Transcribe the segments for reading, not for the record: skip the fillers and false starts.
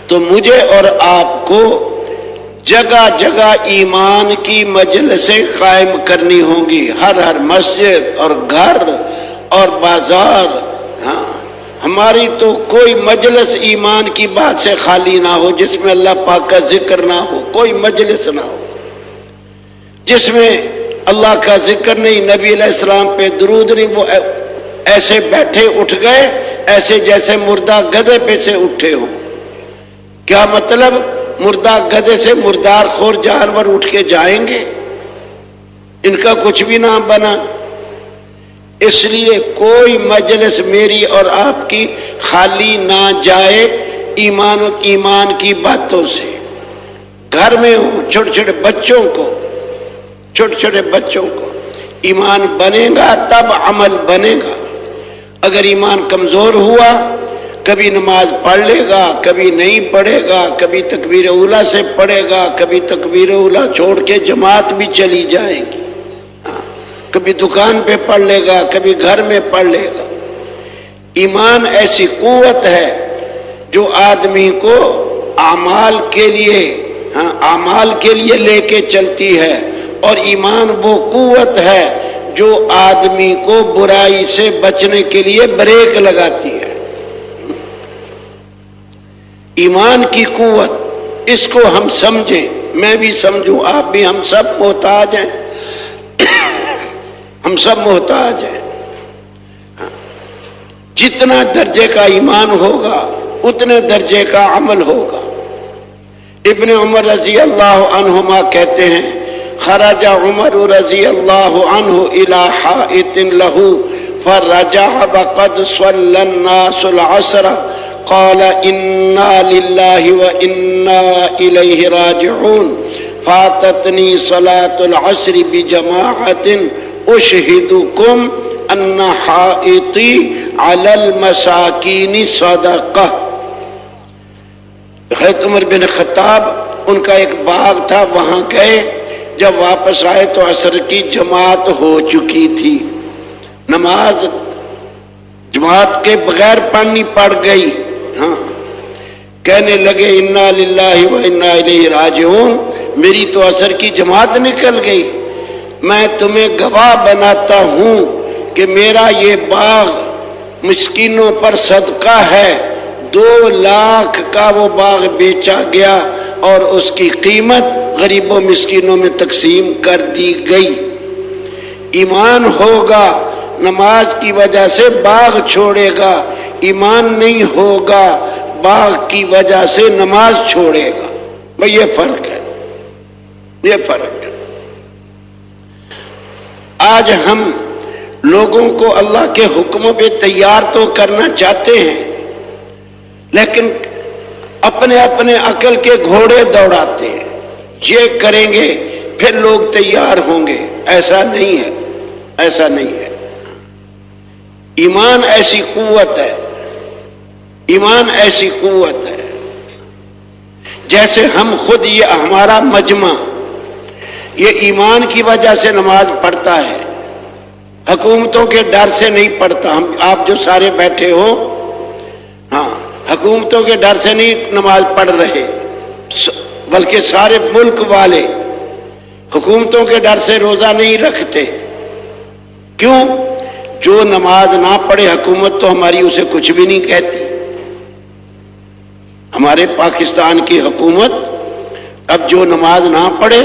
تو مجھے اور آپ کو جگہ جگہ ایمان کی مجلسیں قائم کرنی ہوں گی، ہر مسجد اور گھر اور بازار. ہاں، ہماری تو کوئی مجلس ایمان کی بات سے خالی نہ ہو جس میں اللہ پاک کا ذکر نہ ہو، کوئی مجلس نہ ہو جس میں اللہ کا ذکر نہیں، نبی علیہ السلام پہ درود نہیں. وہ ایسے بیٹھے اٹھ گئے ایسے جیسے مردہ گدھے پہ سے اٹھے ہوں. کیا مطلب؟ مردہ گدھے سے مردار خور جانور اٹھ کے جائیں گے؟ ان کا کچھ بھی نہ بنا. اس لیے کوئی مجلس میری اور آپ کی خالی نہ جائے ایمان کی باتوں سے. گھر میں ہوں چھوٹے چھوٹے بچوں کو ایمان بنے گا تب عمل بنے گا. اگر ایمان کمزور ہوا کبھی نماز پڑھ لے گا کبھی نہیں پڑھے گا، کبھی تکبیر اولیٰ سے پڑھے گا کبھی تکبیر اولیٰ چھوڑ کے جماعت بھی چلی جائے گی، کبھی دکان پہ پڑھ لے گا کبھی گھر میں پڑھ لے گا. ایمان ایسی قوت ہے جو آدمی کو اعمال کے لیے لے کے چلتی ہے، اور ایمان وہ قوت ہے جو آدمی کو برائی سے بچنے کے لیے بریک لگاتی ہے. ایمان کی قوت، اس کو ہم سمجھیں، میں بھی سمجھوں، آپ بھی، ہم سب محتاج ہیں. ہم سب محتاج ہیں. جتنا درجے کا ایمان ہوگا اتنے درجے کا عمل ہوگا. ابن عمر رضی اللہ عنہما کہتے ہیں خرج عمر رضی اللہ عنہ الى حائط له فرجع وقد صلى الناس العصر قال انا لله وانا الیہ راجعون فاتتنی صلاة العصر بجماعة اشہدکم ان حائطی علی المساکین صدقہ. حضرت عمر بن خطاب ان کا ایک باغ تھا، وہاں گئے، جب واپس آئے تو عصر کی جماعت ہو چکی تھی. نماز جماعت کے بغیر پڑھنی پڑ گئی. ہاں، کہنے لگے انا للہ و انا الیہ راجعون، میری تو عصر کی جماعت نکل گئی. میں تمہیں گواہ بناتا ہوں کہ میرا یہ باغ مسکینوں پر صدقہ ہے. 2 لاکھ کا وہ باغ بیچا گیا اور اس کی قیمت غریبوں مسکینوں میں تقسیم کر دی گئی. ایمان ہوگا نماز کی وجہ سے باغ چھوڑے گا، ایمان نہیں ہوگا باغ کی وجہ سے نماز چھوڑے گا. یہ فرق ہے، یہ فرق ہے. آج ہم لوگوں کو اللہ کے حکموں پہ تیار تو کرنا چاہتے ہیں لیکن اپنے اپنے عقل کے گھوڑے دوڑاتے ہیں. یہ کریں گے پھر لوگ تیار ہوں گے. ایسا نہیں ہے، ایسا نہیں ہے. ایمان ایسی قوت ہے، ایمان ایسی قوت ہے. جیسے ہم خود، یہ ہمارا مجمع یہ ایمان کی وجہ سے نماز پڑھتا ہے، حکومتوں کے ڈر سے نہیں پڑھتا. آپ جو سارے بیٹھے ہو، ہاں، حکومتوں کے ڈر سے نہیں نماز پڑھ رہے، بلکہ سارے ملک والے حکومتوں کے ڈر سے روزہ نہیں رکھتے. کیوں؟ جو نماز نہ پڑھے حکومت تو ہماری اسے کچھ بھی نہیں کہتی. ہمارے پاکستان کی حکومت اب جو نماز نہ پڑھے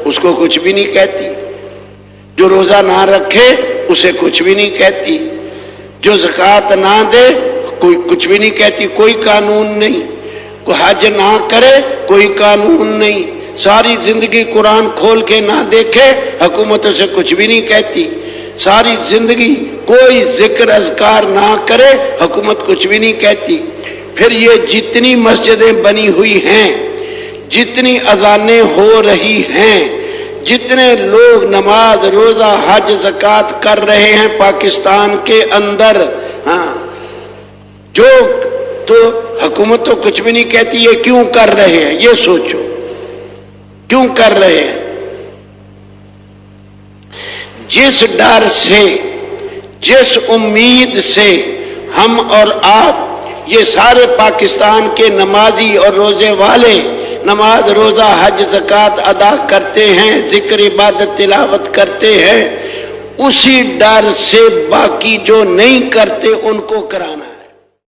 اس کو کچھ بھی نہیں کہتی، جو روزہ نہ رکھے اسے کچھ بھی نہیں کہتی، جو زکوٰۃ نہ دے کوئی کچھ بھی نہیں کہتی. کوئی قانون نہیں. کوئی حج نہ کرے کوئی قانون نہیں. ساری زندگی قرآن کھول کے نہ دیکھے حکومت اسے کچھ بھی نہیں کہتی. ساری زندگی کوئی ذکر اذکار نہ کرے حکومت کچھ بھی نہیں کہتی. پھر یہ جتنی مسجدیں بنی ہوئی ہیں، جتنی اذانیں ہو رہی ہیں، جتنے لوگ نماز روزہ حج زکوٰۃ کر رہے ہیں پاکستان کے اندر، ہاں، جو تو حکومت تو کچھ بھی نہیں کہتی. یہ کیوں کر رہے ہیں؟ یہ سوچو کیوں کر رہے ہیں؟ جس ڈر سے، جس امید سے ہم اور آپ یہ سارے پاکستان کے نمازی اور روزے والے نماز روزہ حج زکوٰۃ ادا کرتے ہیں، ذکر عبادت تلاوت کرتے ہیں، اسی ڈر سے باقی جو نہیں کرتے ان کو کرانا ہے۔